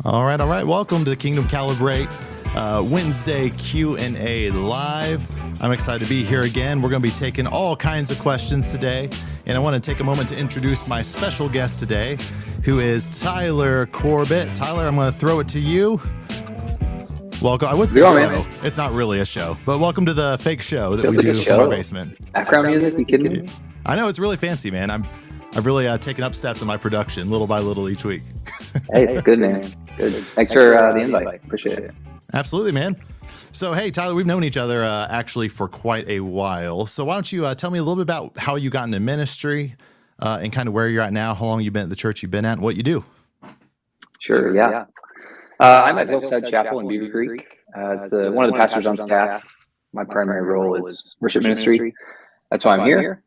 All right. Welcome to the Kingdom Calibrate Wednesday Q&A live. I'm excited to be here again. We're going to be taking all kinds of questions today, and I want to take a moment to introduce my special guest today, who is Tyler Corbett. Tyler, I'm going to throw it to you. Welcome. I would say show. It's not really a show, but welcome to the fake show that we do from our basement. Background music? You kidding me? I know, it's really fancy, man. I've really taken up steps in my production, little by little each week. Hey, it's good, man. Good. Thanks for the invite. Appreciate it. Absolutely, man. So, hey, Tyler, we've known each other actually for quite a while. So why don't you tell me a little bit about how you got into ministry and kind of where you're at now, how long you've been at the church you've been at, and what you do? Sure, yeah. I'm at Hillside Chapel in Beaver Creek as one of the pastors on staff. My primary role is worship ministry. That's why I'm here.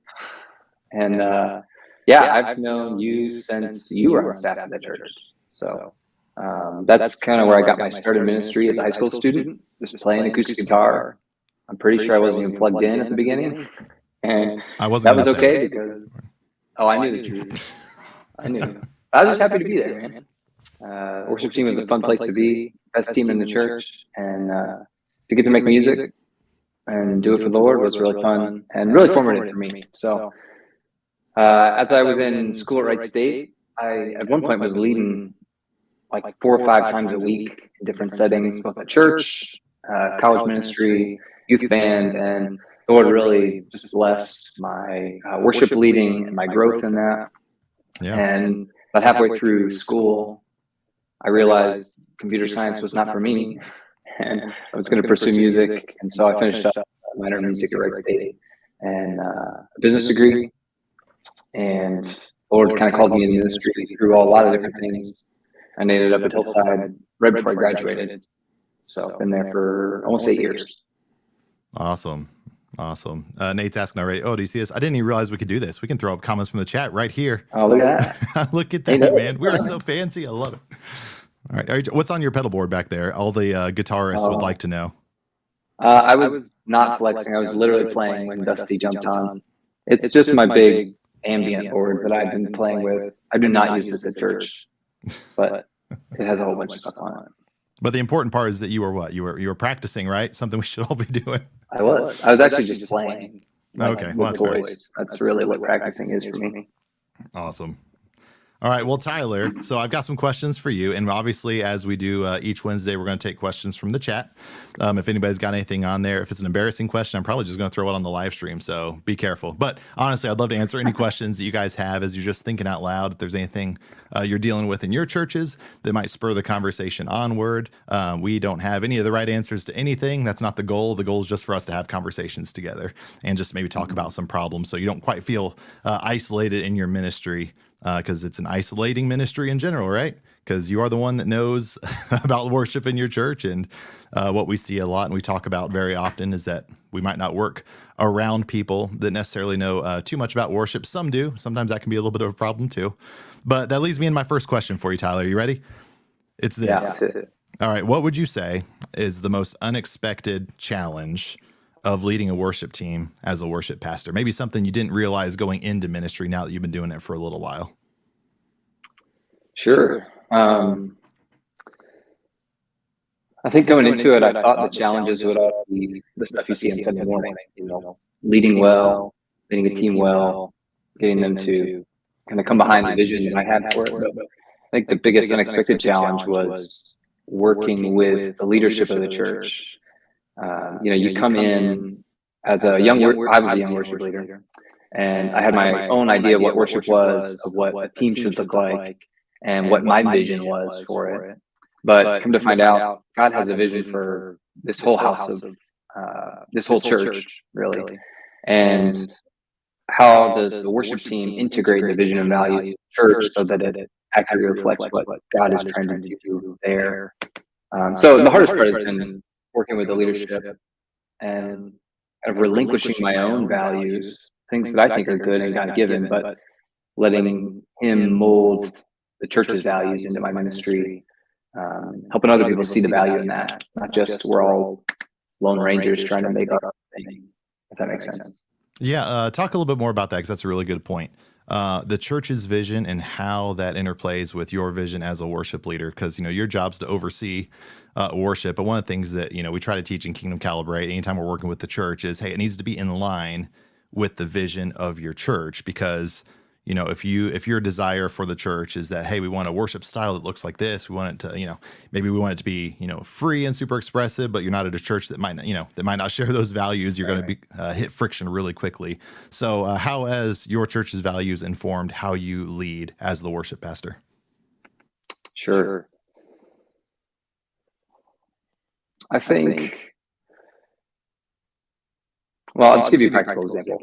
And I've known you since you were on staff at the church. So that's kind of where I got my start in ministry as a high school student, just playing acoustic guitar. I'm pretty sure I wasn't even plugged in at the beginning. And that was okay because, I knew the truth. I knew. I was just happy to be there, man. Worship team was a fun place to be, best team in the church, and to get to make music and do it for the Lord was really fun and really formative for me. So as I was in school at Wright State, I at one point was leading like 4 or 5 times a week in different settings, both at church, college ministry, youth band, and the Lord really just blessed my worship leading and my growth in that. Yeah. And about halfway through school, I realized computer science was not for me, and I was going to pursue music. And so I finished up a minor in music at Wright State and a business degree. And the Lord kind of called me in ministry through a lot of different things. I ended up at Hillside right before I graduated. So I've been there for almost 8 years. Awesome. Nate's asking already, do you see this? I didn't even realize we could do this. We can throw up comments from the chat right here. Oh, look at that. Look at that, man. We are so fancy. I love it. All right. What's on your pedal board back there? All the guitarists would like to know. I was not flexing. I was literally playing when Dusty jumped on. It's just my big ambient board that I've been playing with. I do not use this at church, but it has a whole bunch of stuff on it. But the important part is that you were what? You were practicing, right? Something we should all be doing. I was actually just playing. Okay. Well, that's really what practicing is for me. Awesome. All right. Well, Tyler, so I've got some questions for you. And obviously, as we do each Wednesday, we're going to take questions from the chat. If anybody's got anything on there, if it's an embarrassing question, I'm probably just going to throw it on the live stream. So be careful. But honestly, I'd love to answer any questions that you guys have as you're just thinking out loud. If there's anything you're dealing with in your churches that might spur the conversation onward. We don't have any of the right answers to anything. That's not the goal. The goal is just for us to have conversations together and just maybe talk about some problems so you don't quite feel isolated in your ministry. Because it's an isolating ministry in general, right? Because you are the one that knows about worship in your church. And what we see a lot and we talk about very often is that we might not work around people that necessarily know too much about worship. Some do. Sometimes that can be a little bit of a problem too. But that leads me into my first question for you, Tyler. Are you ready? It's this. Yeah. All right. What would you say is the most unexpected challenge of leading a worship team as a worship pastor? Maybe something you didn't realize going into ministry now that you've been doing it for a little while. Sure. I think going into it, I thought the challenges would all be the stuff you see on Sunday morning, leading well, leading a team well, getting them to kind of come behind the vision that I had for it. But I think the biggest unexpected challenge was working with the leadership of the church. You come in as I was a young worship leader, and I had my own idea of what worship was, of what a team should look like, and what my vision was for it. But come to find out, God has a vision for this whole house of this whole church, really. And how does the worship team integrate the vision and value of the church so that it accurately reflects what God is trying to do there? So the hardest part has been working with the leadership and kind of relinquishing my own values, things that I think are good and God-given, but letting Him mold the church's values into my ministry, helping other people see the value in that, not just we're all lone rangers trying to make our thing, if that makes sense. Yeah, talk a little bit more about that, because that's a really good point. the church's vision and how that interplays with your vision as a worship leader, because your job's to oversee worship. But one of the things that we try to teach in Kingdom Calibrate anytime we're working with the church is, hey, it needs to be in line with the vision of your church. Because if your desire for the church is that, hey, we want a worship style that looks like this, we want it to maybe we want it to be free and super expressive, but you're not at a church that might not share those values, you're going to be hit friction really quickly. So how has your church's values informed how you lead as the worship pastor? Sure. I think, well, I'll just give you a practical example.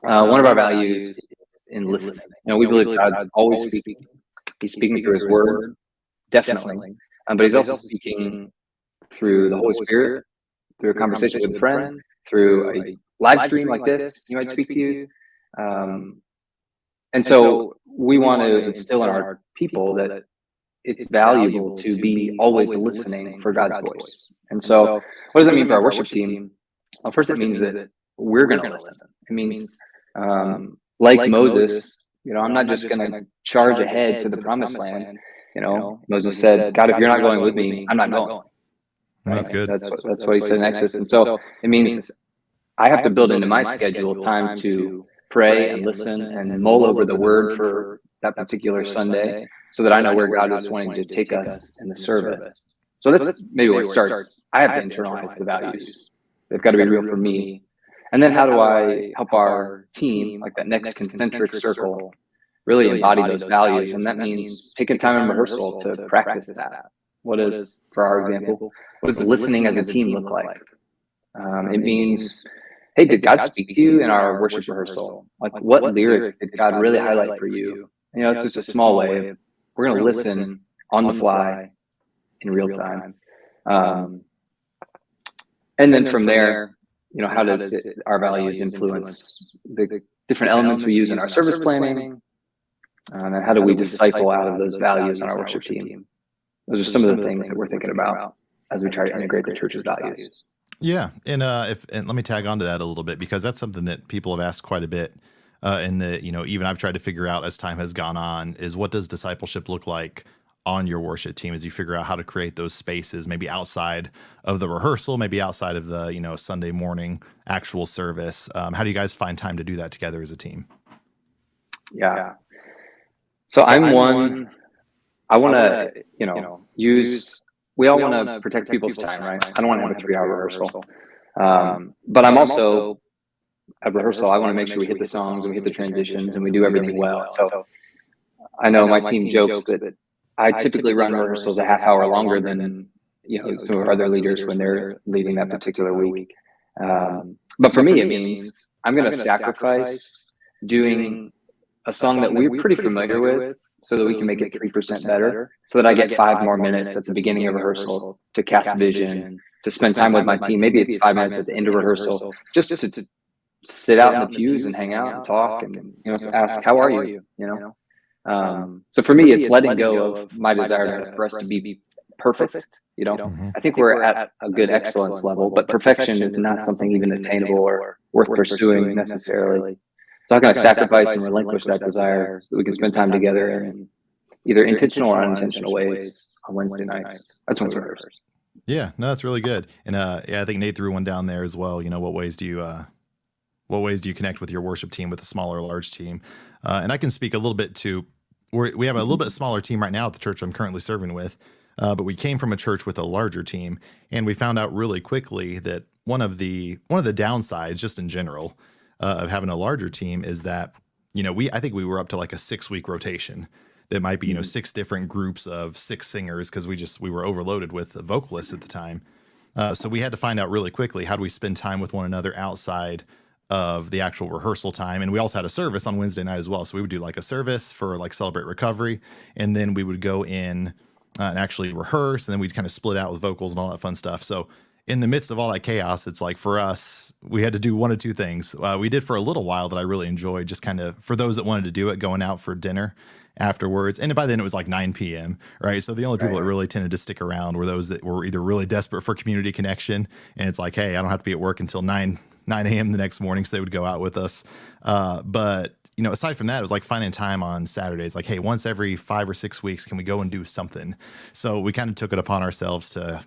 One of our values is in listening. We believe God's always speaking. He's speaking through his word, definitely. But he's also speaking through the Holy Spirit, through a conversation with a friend, through a live stream like this, he might speak to you. And so we want to instill in our people that it's valuable to be always listening for God's voice. And so what does that mean for our worship team? Well, first it means that we're going to listen. It means, like Moses, I'm not just going to charge ahead to the promised land. Moses said, God, if you're not going with me, I'm not going. Right? That's good. That's what he said in Exodus. And so it means I have to build into my schedule time to pray and listen and mull over the word for that particular Sunday, so that I know where God is wanting to take us in the service. So that's maybe where it starts. I have to internalize the values. They've got to be real for me. And then how do I help our team, like that next concentric circle, really embody those values? And that means taking time in rehearsal to practice that. What is, for our example, what does listening as a team look like? It means, hey, did God speak to you in our worship rehearsal? Like, what lyric did God really highlight for you? It's just a small way of, we're going to listen on the fly in real time. And then from there, how does our values influence the different elements we use in our service planning? And how do we disciple out of those values on our worship team? Those are some of the things that we're thinking about as we try to integrate the church's values. Yeah. And let me tag on to that a little bit, because that's something that people have asked quite a bit. And that, even I've tried to figure out as time has gone on, is what does discipleship look like on your worship team as you figure out how to create those spaces, maybe outside of the rehearsal, maybe outside of the, Sunday morning actual service. How do you guys find time to do that together as a team? Yeah. So I'm one, I want to, we all want to protect people's time, right? I don't want to have a 3-hour rehearsal. But I'm also, at rehearsal, I want to make sure we hit the songs and we hit the transitions and we do everything well. So I know my team jokes that I typically run rehearsals a half hour longer than some of our other leaders when they're leading that particular week. But for me, it means I'm going to sacrifice doing a song that we're pretty familiar with, so that we can make it 3% better, so that I get 5 more minutes at the beginning of rehearsal to cast vision, to spend time with my team. Maybe it's 5 minutes at the end of rehearsal, just to sit out in the pews and hang out and talk and ask, how are you? So for me, it's letting go of my desire for us to be perfect. I think we're at a good excellence level, but perfection is not something even attainable or worth pursuing necessarily. So how can I sacrifice and relinquish that desire so that we can spend time together in either intentional or unintentional ways on Wednesday nights? That's when it's rehearsed. Yeah, no, that's really good. And I think Nate threw one down there as well. What ways do you connect with your worship team with a small or large team? And I can speak a little bit to, we have a little bit smaller team right now at the church I'm currently serving with, but we came from a church with a larger team, and we found out really quickly that one of the downsides, just in general, of having a larger team is that I think we were up to like a 6-week rotation. That might be 6 different groups of 6 singers, because we were overloaded with vocalists at the time. So we had to find out really quickly, how do we spend time with one another outside of the actual rehearsal time. And we also had a service on Wednesday night as well. So we would do like a service for like Celebrate Recovery, and then we would go in and actually rehearse, and then we'd kind of split out with vocals and all that fun stuff. So in the midst of all that chaos, it's like, for us, we had to do one of 2 things. We did for a little while that I really enjoyed, just kind of for those that wanted to do it, going out for dinner afterwards. And by then it was like 9 p.m. right? So the only people that really tended to stick around were those that were either really desperate for community connection, and it's like, hey, I don't have to be at work until 9 a.m. the next morning, so they would go out with us. But aside from that, it was like finding time on Saturdays. Like, hey, once every 5 or 6 weeks, can we go and do something? So we kind of took it upon ourselves to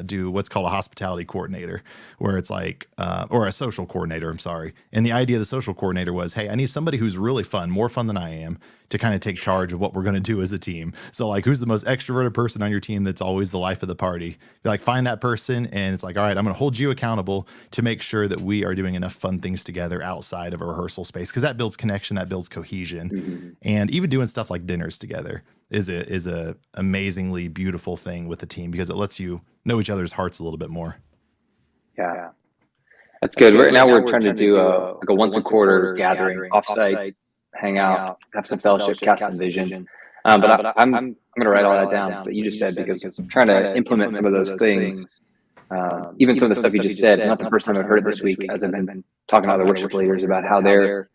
do what's called a hospitality coordinator, where it's like, or a social coordinator, I'm sorry. And the idea of the social coordinator was, hey, I need somebody who's really fun, more fun than I am, to kind of take charge of what we're going to do as a team. So like, who's the most extroverted person on your team that's always the life of the party? You like find that person, and it's like, all right, I'm going to hold you accountable to make sure that we are doing enough fun things together outside of a rehearsal space, because that builds connection, that builds cohesion. And even doing stuff like dinners together is a amazingly beautiful thing with the team, because it lets you know each other's hearts a little bit more. Yeah, that's good. Right now we're trying to do like a once a quarter gathering, offsite, hang out, have some fellowship, cast some vision. But I'm going to write all that down that you just said, because I'm trying to implement some of those things. Even some of the stuff you just said, it's not the first time I've heard it this week, as I've been talking to other worship leaders about how they're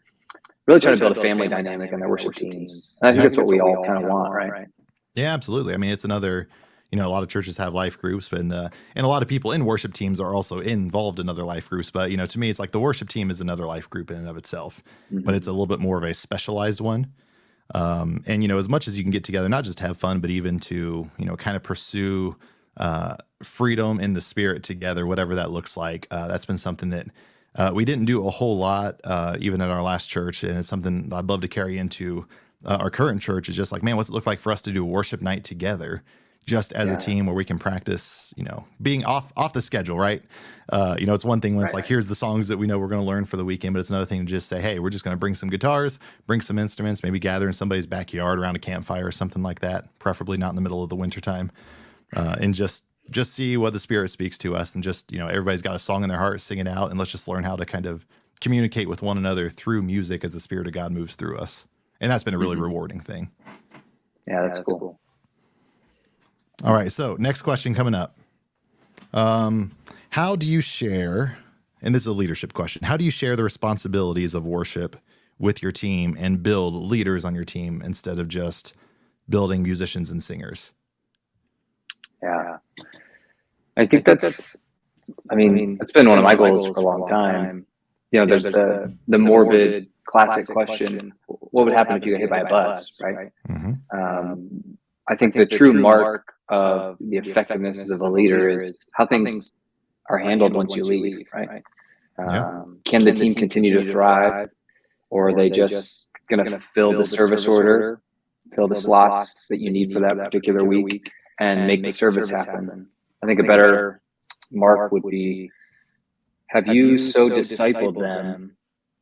really trying to build a family dynamic in their worship teams. And I think that's what we all kind of want, right? Yeah, absolutely. I mean, it's another, a lot of churches have life groups, and a lot of people in worship teams are also involved in other life groups. But, to me, it's like the worship team is another life group in and of itself, but it's a little bit more of a specialized one. And, as much as you can get together, not just have fun, but even to, kind of pursue freedom in the spirit together, whatever that looks like. That's been something that we didn't do a whole lot, even at our last church. And it's something I'd love to carry into our current church, is just like, man, what's it look like for us to do a worship night together, just as a team, where we can practice, being off the schedule, right? It's one thing when it's like, here's the songs that we know we're going to learn for the weekend, but it's another thing to just say, hey, we're just going to bring some guitars, bring some instruments, maybe gather in somebody's backyard around a campfire or something like that, preferably not in the middle of the wintertime, and just see what the Spirit speaks to us, and just, everybody's got a song in their heart, sing it out, and let's just learn how to kind of communicate with one another through music as the Spirit of God moves through us. And that's been a really rewarding thing. Yeah, that's cool. All right, so next question coming up. How do you share, and this is a leadership question, how do you share the responsibilities of worship with your team and build leaders on your team instead of just building musicians and singers? Yeah, I think that's been one of my goals for a long time. There's the morbid classic question, what would happen if you got hit by a bus, right? I think the true mark of the effectiveness of a leader is how things are handled once you leave, right? Can the team continue to thrive, or are they just going to fill the service order, fill the slots that you need for that particular week, and make the service happen? I think a better mark would be, have you so discipled them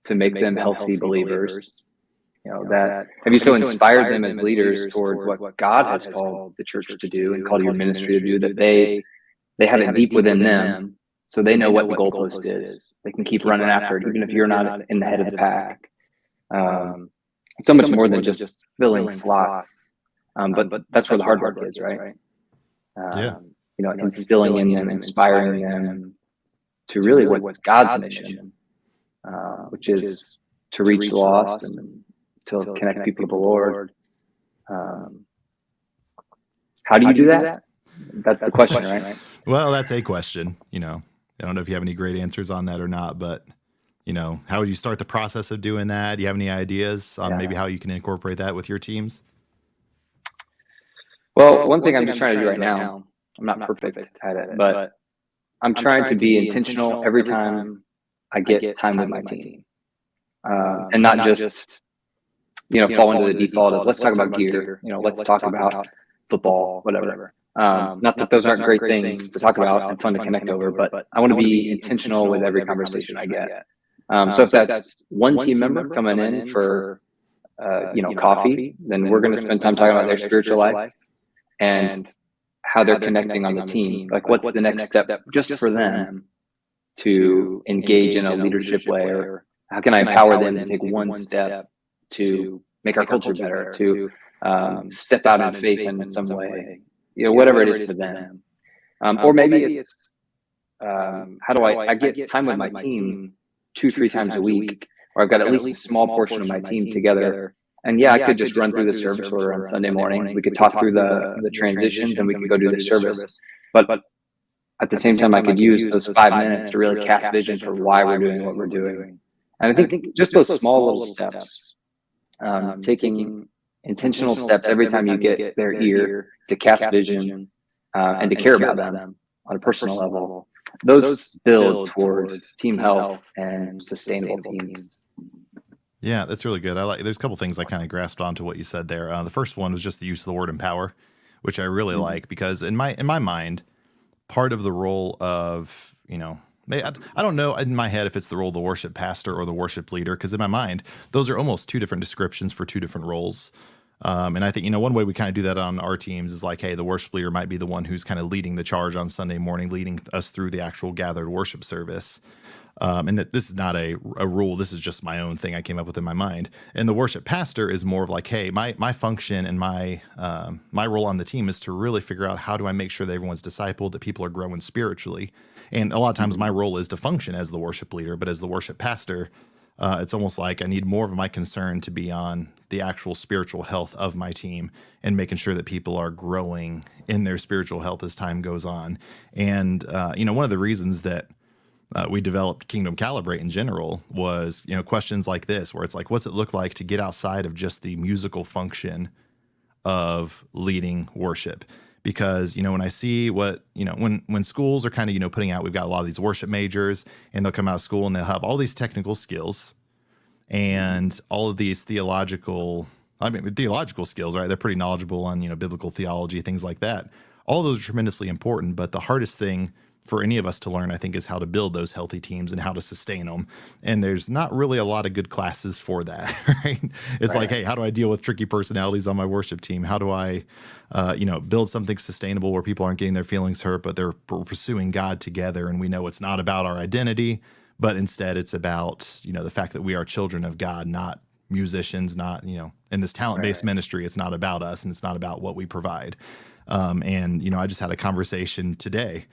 to make them healthy believers? That have you so inspired them as leaders toward what God has called the church to do and called your ministry to do, that they have it deep within them, so they know what the goalpost is. They can keep running after it, even if you're not in the head of the pack. It's so much more than just filling slots, but that's where the hard work is, right? Instilling in them, inspiring them to really what's God's mission, which is to reach the lost and to connect people to the Lord. How do you do that? That's the question, right? Well, that's a question. I don't know if you have any great answers on that or not, but how would you start the process of doing that? Do you have any ideas on maybe how you can incorporate that with your teams? Well, one thing I'm just trying to do right now, I'm not perfect at it, but I'm trying to be intentional every time I get time with my team, and not just fall into the default of, let's talk about gear, let's talk about football, whatever. Not that those aren't great things to talk about and fun to connect over, but I want to be intentional with every conversation I get. So if that's one team member coming in for coffee, then we're going to spend time talking about their spiritual life and how they're connecting on the team. Like, what's the next step just for them to engage in a leadership way, or how can I empower them to take one step to make our culture better, to step out in faith in some way, whatever it is for them. Or maybe it's how do I get time with my team 2-3 times a week, or I've got at least a small portion of my team together. And I could just run through the service order on Sunday morning. We could talk through the transitions, and we could go do the service. But at the same time, I could use those 5 minutes to really cast vision for why we're doing what we're doing. And I think just those small little steps taking intentional steps every time you get their ear to cast vision and to care about them on a personal level. Those build toward team health and sustainable teams. Yeah, that's really good. There's a couple things I kind of grasped onto what you said there. The first one was just the use of the word empower, which I really like, because in my mind, part of the role of, I don't know in my head if it's the role of the worship pastor or the worship leader, because in my mind, those are almost two different descriptions for two different roles. And I think, one way we kind of do that on our teams is like, hey, the worship leader might be the one who's kind of leading the charge on Sunday morning, leading us through the actual gathered worship service. And that this is not a rule. This is just my own thing I came up with in my mind. And the worship pastor is more of like, hey, my function and my role on the team is to really figure out how do I make sure that everyone's discipled, that people are growing spiritually. And a lot of times my role is to function as the worship leader, but as the worship pastor, it's almost like I need more of my concern to be on the actual spiritual health of my team and making sure that people are growing in their spiritual health as time goes on. And, one of the reasons that we developed Kingdom Calibrate in general was, questions like this, where it's like, what's it look like to get outside of just the musical function of leading worship? Because, when I see what, when schools are kind of, putting out, we've got a lot of these worship majors, and they'll come out of school and they'll have all these technical skills and all of these theological skills, right? They're pretty knowledgeable on, biblical theology, things like that. All those are tremendously important, but the hardest thing for any of us to learn, I think, is how to build those healthy teams and how to sustain them. And there's not really a lot of good classes for that, right? It's like, hey, how do I deal with tricky personalities on my worship team? How do I, build something sustainable where people aren't getting their feelings hurt, but they're pursuing God together? And we know it's not about our identity, but instead it's about, the fact that we are children of God, not musicians, not, in this talent-based ministry, it's not about us and it's not about what we provide. I just had a conversation today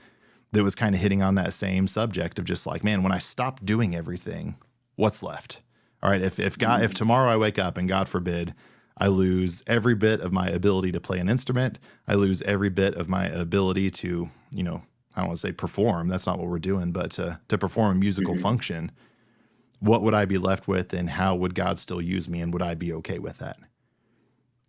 that was kind of hitting on that same subject of just like, man, when I stop doing everything, what's left? All right, if tomorrow I wake up and God forbid, I lose every bit of my ability to play an instrument, I lose every bit of my ability to, I don't want to say perform, that's not what we're doing, but to perform a musical function, what would I be left with, and how would God still use me, and would I be okay with that?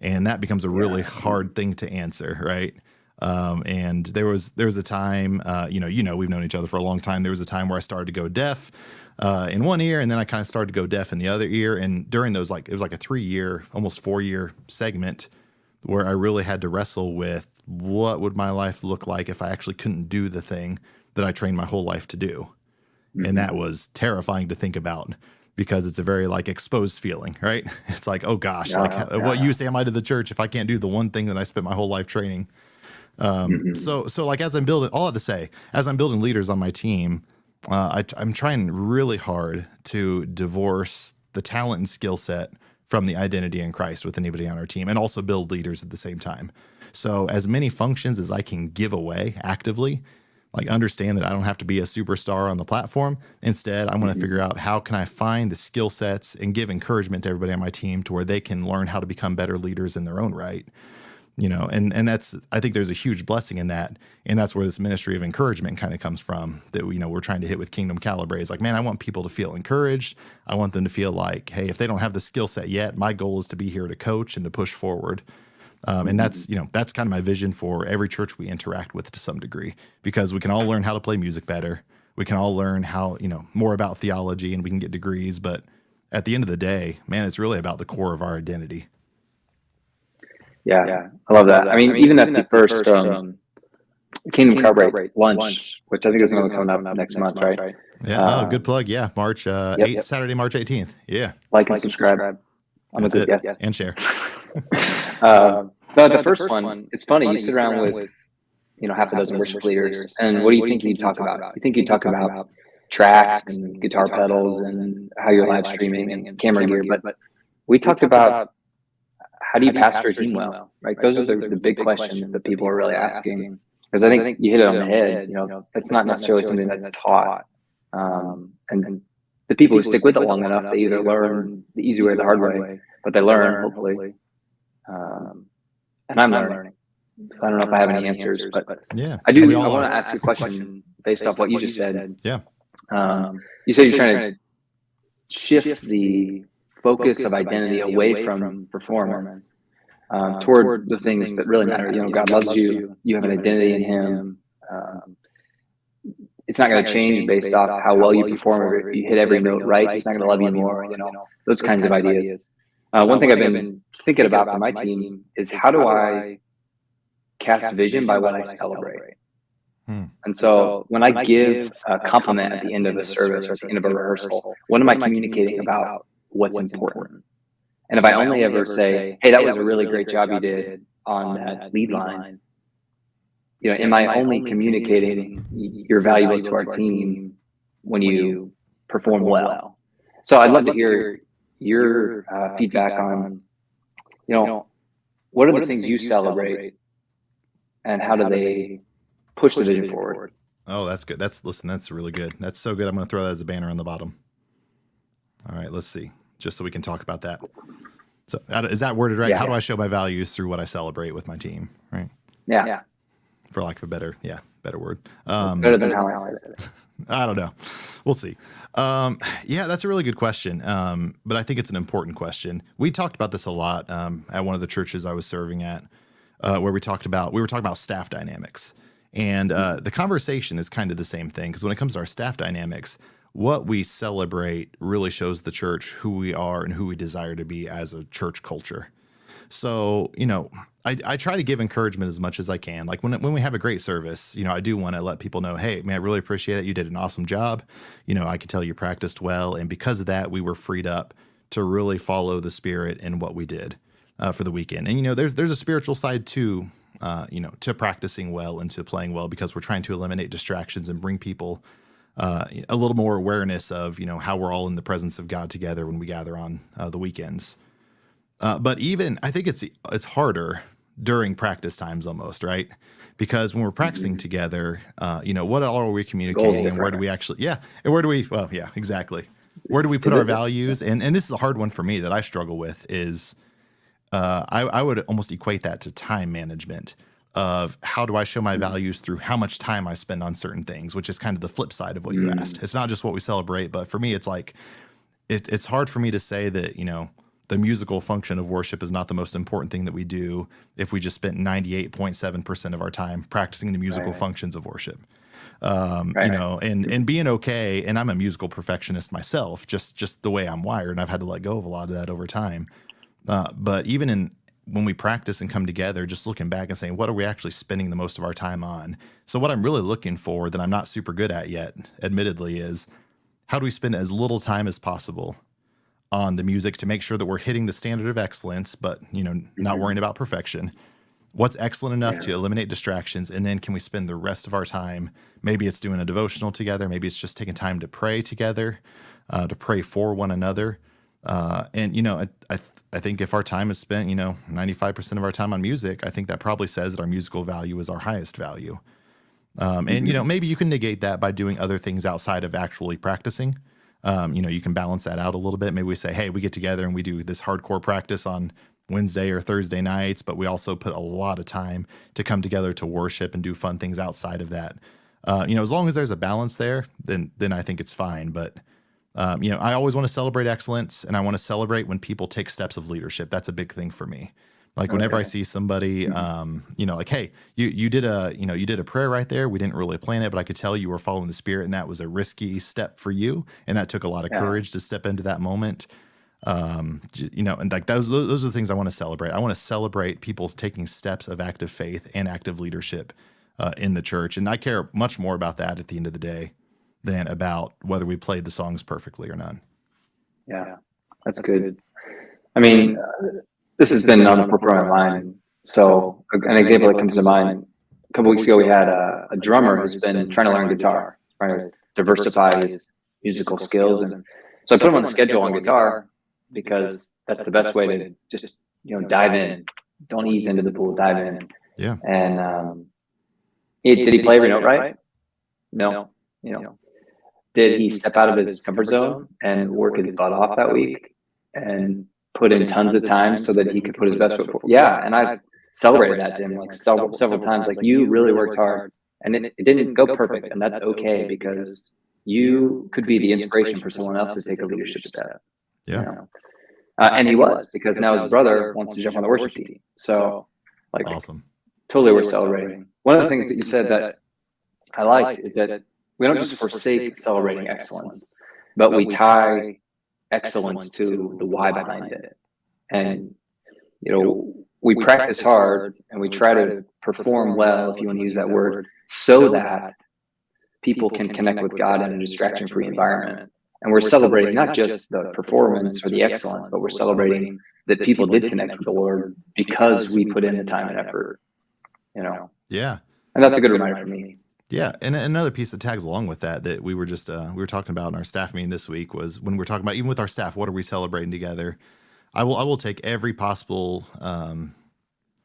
And that becomes a really hard thing to answer, right? And there was a time, we've known each other for a long time. There was a time where I started to go deaf in one ear, and then I kind of started to go deaf in the other ear. And during those, it was like a 3-year, almost 4-year segment where I really had to wrestle with what would my life look like if I actually couldn't do the thing that I trained my whole life to do. And that was terrifying to think about, because it's a very exposed feeling, right? It's like, oh gosh, what use am I to the church if I can't do the one thing that I spent my whole life training? So as I'm building, all I have to say, as I'm building leaders on my team, I'm trying really hard to divorce the talent and skill set from the identity in Christ with anybody on our team, and also build leaders at the same time. So as many functions as I can give away actively, understand that I don't have to be a superstar on the platform. Instead, I'm going to figure out how can I find the skill sets and give encouragement to everybody on my team to where they can learn how to become better leaders in their own right. And that's, I think there's a huge blessing in that. And that's where this ministry of encouragement kind of comes from, that, we're trying to hit with Kingdom Calibrate. It's like, man, I want people to feel encouraged. I want them to feel like, hey, if they don't have the skill set yet, my goal is to be here to coach and to push forward. And that's kind of my vision for every church we interact with to some degree, because we can all learn how to play music better. We can all learn how, more about theology, and we can get degrees. But at the end of the day, man, it's really about the core of our identity. Yeah, I love that. I mean, even at the first Kingdom Calibrate lunch, which I think is going to come up next month, right? Yeah, good plug. Yeah, March 8th, Saturday, March 18th. Yeah. Like and subscribe. I'm a good guest. And share. No, the first one, it's funny. You sit around with, half a dozen worship leaders, and what do you think you'd talk about? You think you'd talk about tracks and guitar pedals and how you're live streaming and camera gear, but we talked about how do you pastor a team well, right? Those are the big questions that people are really asking, because I think you hit it on the head. It's not necessarily something that's taught, and the people who stick with it long enough, they either learn the easy way or the hard way, but they learn, hopefully. And I'm learning. So I don't know if I have any answers, but yeah, I do. I want to ask you a question based off what you just said. Yeah. You said you're trying to shift the focus of identity away from performance, toward the things that really matter. God loves you. You have an identity in Him. It's not going to change based off how well you perform or you hit every note right. He's not going to love you more. Those kinds of ideas. One thing I've been thinking about for my team is, how do I cast vision by what I celebrate? And so when I give a compliment at the end of a service or at the end of a rehearsal, what am I communicating about what's important? And if I only ever say, hey, that was a really great job you did on that lead line, am I only communicating you're valuable to our team when you perform well? So I'd love to hear your feedback on, what are the things you celebrate and how do they push the vision forward? Oh, that's good. That's really good. That's so good. I'm going to throw that as a banner on the bottom. All right, let's see, just so we can talk about that. So is that worded right? How do I show my values through what I celebrate with my team? Right. Yeah. For lack of a better word. It's better than how I said it. I don't know. We'll see. Yeah, that's a really good question. But I think it's an important question. We talked about this a lot at one of the churches I was serving at, where we were talking about staff dynamics. And the conversation is kind of the same thing, because when it comes to our staff dynamics, what we celebrate really shows the church who we are and who we desire to be as a church culture. So, I try to give encouragement as much as I can. Like when we have a great service, I do want to let people know, hey, man, I really appreciate it. You did an awesome job. I could tell you practiced well. And because of that, we were freed up to really follow the Spirit in what we did for the weekend. And, there's a spiritual side to practicing well and to playing well, because we're trying to eliminate distractions and bring people a little more awareness of, how we're all in the presence of God together when we gather on the weekends. But even I think it's harder during practice times almost, right? Because when we're practicing together, what are we communicating and where do we actually, exactly. Where do we put our values? And this is a hard one for me that I struggle with is I would almost equate that to time management of how do I show my values through how much time I spend on certain things, which is kind of the flip side of what you asked. It's not just what we celebrate, but for me, it's like, it's hard for me to say that, the musical function of worship is not the most important thing that we do if we just spent 98.7% of our time practicing the musical functions of worship. And being okay. And I'm a musical perfectionist myself, just the way I'm wired. And I've had to let go of a lot of that over time. But even when we practice and come together, just looking back and saying, what are we actually spending the most of our time on? So what I'm really looking for that I'm not super good at yet, admittedly, is how do we spend as little time as possible on the music to make sure that we're hitting the standard of excellence, but, not worrying about perfection. What's excellent enough to eliminate distractions? And then can we spend the rest of our time, maybe it's doing a devotional together, maybe it's just taking time to pray together, to pray for one another. I think if our time is spent, 95% of our time on music, I think that probably says that our musical value is our highest value. And, maybe you can negate that by doing other things outside of actually practicing. You can balance that out a little bit. Maybe we say, hey, we get together and we do this hardcore practice on Wednesday or Thursday nights, but we also put a lot of time to come together to worship and do fun things outside of that. As long as there's a balance there, then I think it's fine. But, I always want to celebrate excellence, and I want to celebrate when people take steps of leadership. That's a big thing for me. Like whenever I see somebody, like, hey, you did a prayer right there. We didn't really plan it, but I could tell you were following the Spirit, and that was a risky step for you, and that took a lot of courage to step into that moment. And like those are the things I want to celebrate. I want to celebrate people taking steps of active faith and active leadership in the church, and I care much more about that at the end of the day than about whether we played the songs perfectly or not. Yeah, that's good. I mean, this has been on the forefront of my mind. So an example that comes to mind, a couple weeks ago, we had a drummer who's been trying to learn guitar, trying to diversify his musical skills. And so I put him on the schedule on guitar because that's the best way to just, dive in. Don't ease into the pool, dive in. Yeah. And did he play every note right? No. Did he step out of his comfort zone and work his butt off that week and put in tons of time so that he could put his best foot forward? Yeah, and I celebrated that to him like several times. Like, you really worked hard, and it didn't go perfect, and that's okay, because you could be the inspiration for someone else to take a leadership step. Yeah. And he was, because now his brother wants to jump on the worship team. So, like, awesome. Totally we're celebrating. One of the things that you said that I liked is that we don't just forsake celebrating excellence, but we tie excellence to the why behind it. And, we practice hard and we try to perform well, if you want to use that word, so that people can connect with God in a distraction-free environment. And we're celebrating not just the performance or the excellence, but we're celebrating that people did connect with the Lord because we put in the time and effort, Yeah. And that's a good reminder for me. Yeah, and another piece that tags along with that we were just we were talking about in our staff meeting this week was when we're talking about, even with our staff, what are we celebrating together? I will take every possible time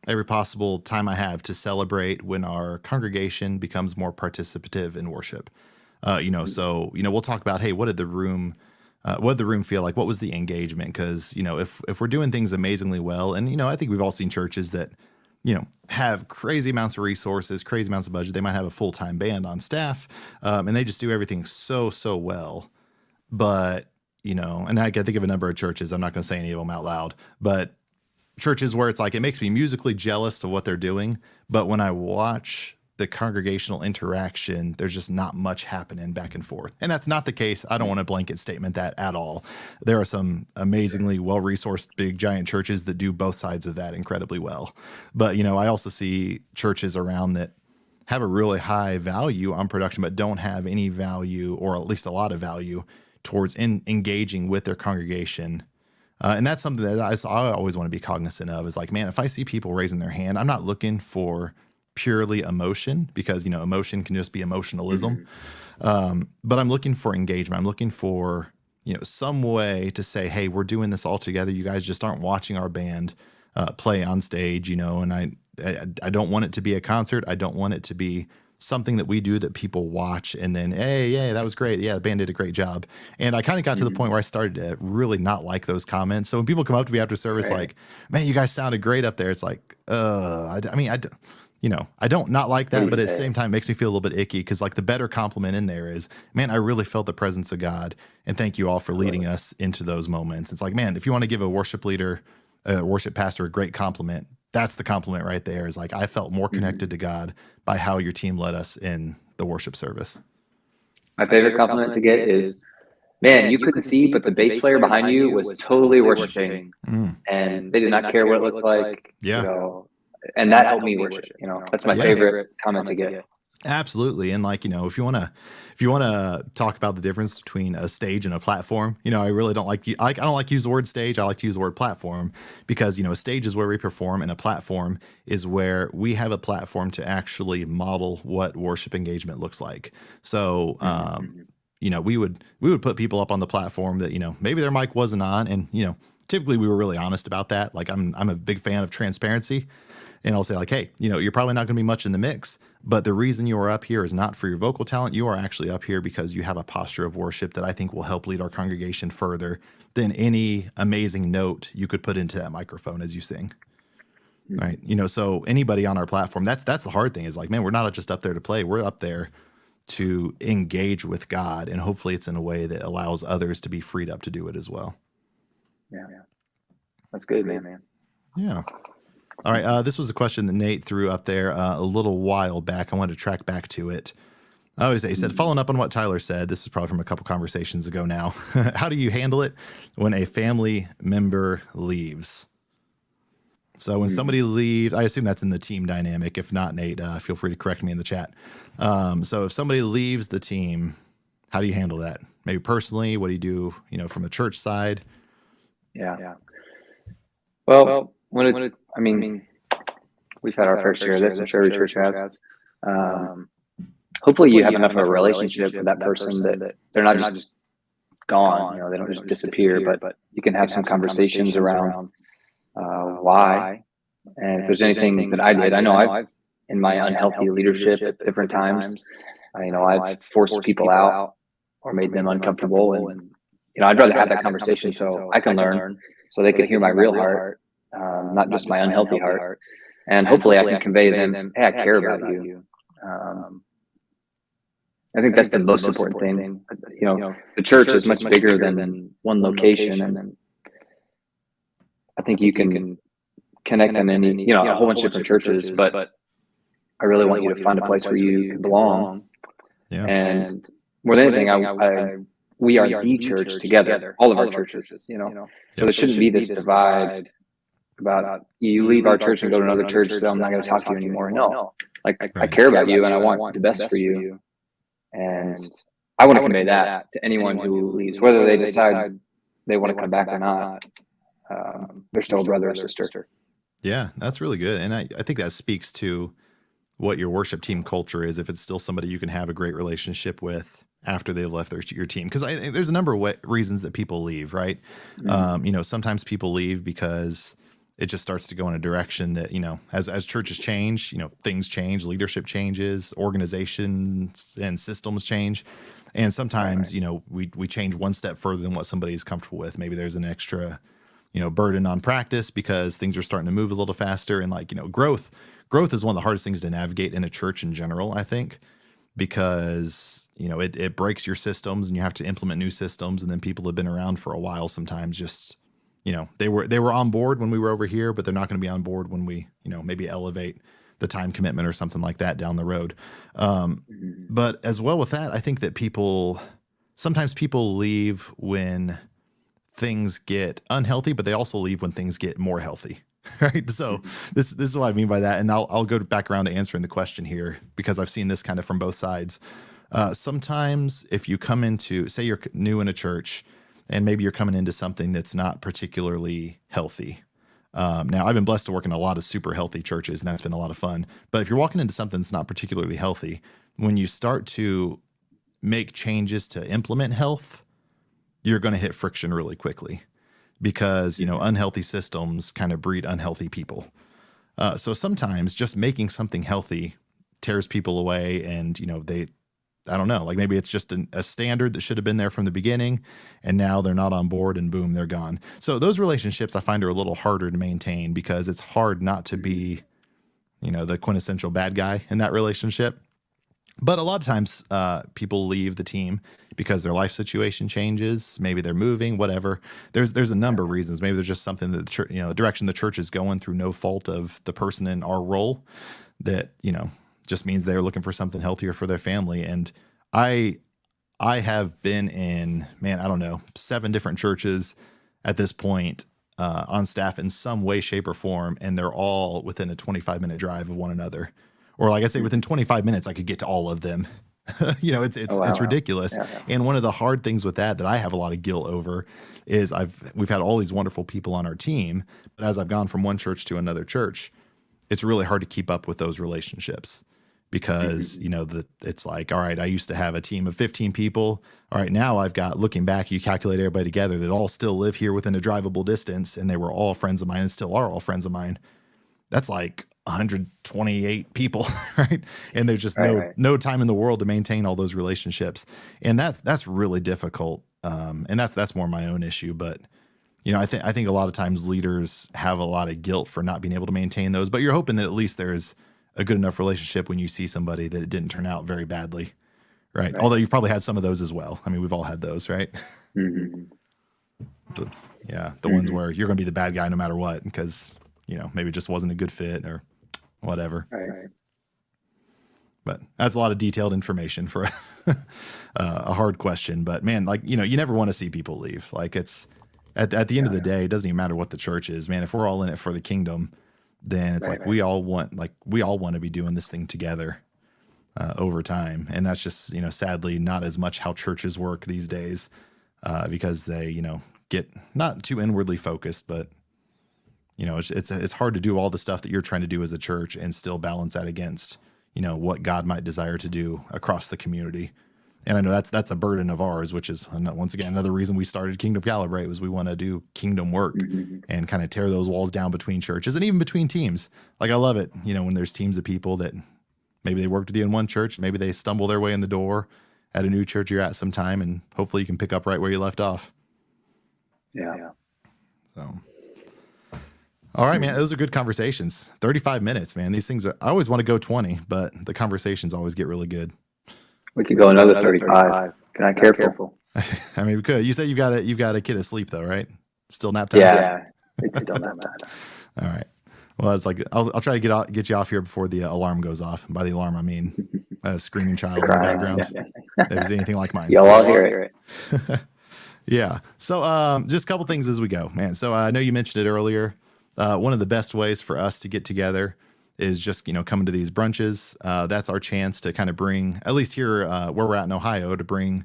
I have to celebrate when our congregation becomes more participative in worship. So we'll talk about, hey, what did the room feel like? What was the engagement? Because if we're doing things amazingly well, and I think we've all seen churches that have crazy amounts of resources, crazy amounts of budget. They might have a full-time band on staff, and they just do everything so well. But and I can think of a number of churches. I'm not going to say any of them out loud, but churches where it's like, it makes me musically jealous of what they're doing. But when I watch the congregational interaction, there's just not much happening back and forth. And that's not the case. I don't want to blanket statement that at all. There are some amazingly well-resourced, big, giant churches that do both sides of that incredibly well. But, I also see churches around that have a really high value on production, but don't have any value, or at least a lot of value, towards engaging with their congregation. And that's something that I always want to be cognizant of, is like, man, if I see people raising their hand, I'm not looking for purely emotion, because emotion can just be emotionalism. But I'm looking for engagement. I'm looking for some way to say, hey, we're doing this all together. You guys just aren't watching our band play on stage, and I don't want it to be a concert. I don't want it to be something that we do that people watch and then, hey, yeah, that was great. Yeah, the band did a great job. And I kind of got to the point where I started to really not like those comments. So when people come up to me after service, like, man, you guys sounded great up there, it's like, I don't not like that, but at the same time, it makes me feel a little bit icky, because like the better compliment in there is, man, I really felt the presence of God, and thank you all for leading us into those moments. It's like, man, if you want to give a worship leader, a worship pastor, a great compliment, that's the compliment right there, is like, I felt more connected to God by how your team led us in the worship service. My favorite compliment to get is, man, you couldn't see, but the bass player behind you was totally worshiping, and they did not care what it looked like. And that helped me worship. That's my favorite comment to get. Absolutely. And like, if you want to talk about the difference between a stage and a platform, I really don't like, I don't like to use the word stage. I like to use the word platform, because, a stage is where we perform, and a platform is where we have a platform to actually model what worship engagement looks like. So, we would put people up on the platform that, maybe their mic wasn't on, and, typically we were really honest about that. Like, I'm a big fan of transparency. And I'll say, like, hey, you're probably not going to be much in the mix, but the reason you are up here is not for your vocal talent. You are actually up here because you have a posture of worship that I think will help lead our congregation further than any amazing note you could put into that microphone as you sing. Right. So anybody on our platform, that's the hard thing, is like, man, we're not just up there to play. We're up there to engage with God. And hopefully it's in a way that allows others to be freed up to do it as well. Yeah. That's good, man. Yeah. All right. This was a question that Nate threw up there a little while back. I wanted to track back to it. He said, following up on what Tyler said, this is probably from a couple conversations ago now. How do you handle it when a family member leaves? So when somebody leaves, I assume that's in the team dynamic. If not, Nate, feel free to correct me in the chat. So if somebody leaves the team, how do you handle that? Maybe personally, what do you do, from a church side? Yeah. Well, we've had our fair share of this. I'm sure every church has. Hopefully you have enough of a relationship with that person that they're not just gone. They don't just disappear, but you can have some conversations around why. And if there's anything that I did, I know I've, in my unhealthy leadership at different times, I've forced people out or made them uncomfortable. And, I'd rather have that conversation so I can learn, so they can hear my real heart, not just my unhealthy heart. And hopefully I can convey to them, hey, I care about you. I think that's the most important thing. The church is much bigger than one location. And I think you can connect them in, a whole bunch of different churches, but I really want you to find a place where you can belong. Yeah. And more than anything, we are the church together, all of our churches, So there shouldn't be this divide about you leave our church and go to another church, so I'm not going to talk to you anymore. No, I care about you and I want the best for you. And I want to convey that to anyone who leaves, whether they decide they want to come back or not. They're still a brother or sister. Yeah, that's really good. And I think that speaks to what your worship team culture is, if it's still somebody you can have a great relationship with after they've left your team. Because there's a number of reasons that people leave, right? Mm-hmm. Sometimes people leave because it just starts to go in a direction that, as churches change, things change, leadership changes, organizations and systems change. And sometimes, we change one step further than what somebody's comfortable with. Maybe there's an extra, burden on practice because things are starting to move a little faster. And growth is one of the hardest things to navigate in a church in general, I think, because, it breaks your systems and you have to implement new systems. And then people have been around for a while sometimes just, they were on board when we were over here, but they're not going to be on board when we, maybe elevate the time commitment or something like that down the road. But as well with that, I think that sometimes people leave when things get unhealthy, but they also leave when things get more healthy. Right. So this is what I mean by that. And I'll go back around to answering the question here because I've seen this kind of from both sides. Sometimes if you come into, say you're new in a church and maybe you're coming into something that's not particularly healthy. Now I've been blessed to work in a lot of super healthy churches and that's been a lot of fun. But if you're walking into something that's not particularly healthy, when you start to make changes to implement health, you're going to hit friction really quickly. Because, unhealthy systems kind of breed unhealthy people. So sometimes just making something healthy tears people away and, I don't know, maybe it's just a standard that should have been there from the beginning and now they're not on board and boom, they're gone. So those relationships I find are a little harder to maintain because it's hard not to be, the quintessential bad guy in that relationship. But a lot of times people leave the team because their life situation changes. Maybe they're moving, whatever. There's a number of reasons. Maybe there's just something that the direction the church is going through no fault of the person in our role that, just means they're looking for something healthier for their family. And I have been in, 7 different churches at this point on staff in some way, shape, or form. And they're all within a 25-minute drive of one another. Or like I say, within 25 minutes, I could get to all of them. It's ridiculous. Yeah. And one of the hard things with that I have a lot of guilt over is we've had all these wonderful people on our team, but as I've gone from one church to another church, it's really hard to keep up with those relationships because, it's like, all right, I used to have a team of 15 people. All right, now I've got, looking back, you calculate everybody together that all still live here within a drivable distance and they were all friends of mine and still are all friends of mine. That's like 128 people, right? And there's just no time in the world to maintain all those relationships. And that's really difficult. And that's more my own issue. But, I think a lot of times leaders have a lot of guilt for not being able to maintain those, but you're hoping that at least there's a good enough relationship when you see somebody that it didn't turn out very badly. Right. Although you've probably had some of those as well. I mean, we've all had those, right? Mm-hmm. The ones where you're going to be the bad guy no matter what, because, maybe it just wasn't a good fit or whatever. Right. But that's a lot of detailed information for a hard question. But man, you never want to see people leave. Like it's at the end of the day, it doesn't even matter what the church is, man. If we're all in it for the kingdom, then it's we all want to be doing this thing together over time. And that's just, sadly not as much how churches work these days because they, get not too inwardly focused, but it's hard to do all the stuff that you're trying to do as a church and still balance that against, what God might desire to do across the community. And I know that's a burden of ours, which is once again, another reason we started Kingdom Calibrate was we want to do kingdom work and kind of tear those walls down between churches and even between teams. Like I love it, when there's teams of people that maybe they worked with you in one church, maybe they stumble their way in the door at a new church you're at sometime, and hopefully you can pick up right where you left off. Yeah. So. All right, man. Those are good conversations. 35 minutes, man. These things I always want to go 20, but the conversations always get really good. We could go another 35. Can I careful? I mean, we could. You said you've got a kid asleep though, right? Still nap time? Yeah. It's still nap time. All right. Well, it's like I'll try to get you off here before the alarm goes off. By the alarm, I mean a screaming child in the background. Yeah. If there's anything like mine. You'll all hear it. Yeah. So just a couple things as we go, man. So I know you mentioned it earlier. One of the best ways for us to get together is just, coming to these brunches. That's our chance to kind of bring, at least here where we're at in Ohio, to bring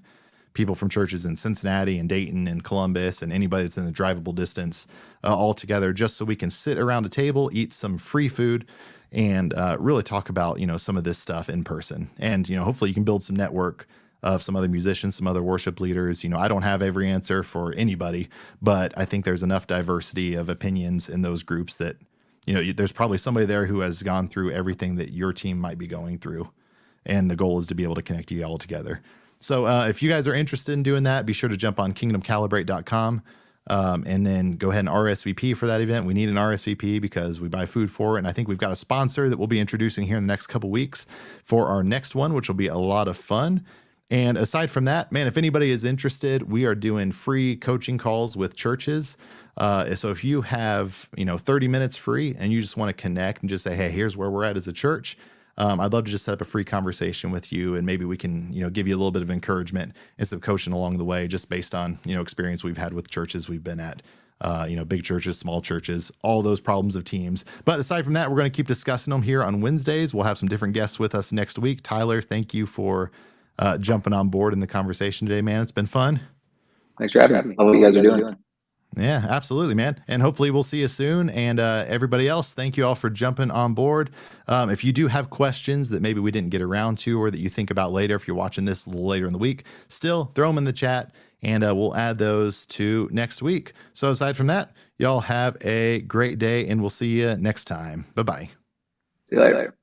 people from churches in Cincinnati and Dayton and Columbus and anybody that's in a drivable distance all together, just so we can sit around a table, eat some free food, and really talk about, some of this stuff in person. And, hopefully you can build some network of some other musicians, some other worship leaders. I don't have every answer for anybody, but I think there's enough diversity of opinions in those groups that, there's probably somebody there who has gone through everything that your team might be going through. And the goal is to be able to connect you all together. So if you guys are interested in doing that, be sure to jump on kingdomcalibrate.com and then go ahead and RSVP for that event. We need an RSVP because we buy food for it. And I think we've got a sponsor that we'll be introducing here in the next couple weeks for our next one, which will be a lot of fun. And aside from that, man, if anybody is interested, we are doing free coaching calls with churches. So if you have, 30 minutes free and you just want to connect and just say, hey, here's where we're at as a church. I'd love to just set up a free conversation with you, and maybe we can, give you a little bit of encouragement and some coaching along the way, just based on, experience we've had with churches we've been at, big churches, small churches, all those problems of teams. But aside from that, we're going to keep discussing them here on Wednesdays. We'll have some different guests with us next week. Tyler, thank you for jumping on board in the conversation today, man. It's been fun. Thanks for having me. I love what you guys are doing. Yeah, absolutely, man. And hopefully we'll see you soon. And everybody else, thank you all for jumping on board. If you do have questions that maybe we didn't get around to, or that you think about later, if you're watching this a little later in the week, still throw them in the chat, and we'll add those to next week. So aside from that, y'all have a great day, and we'll see you next time. Bye-bye. See you later.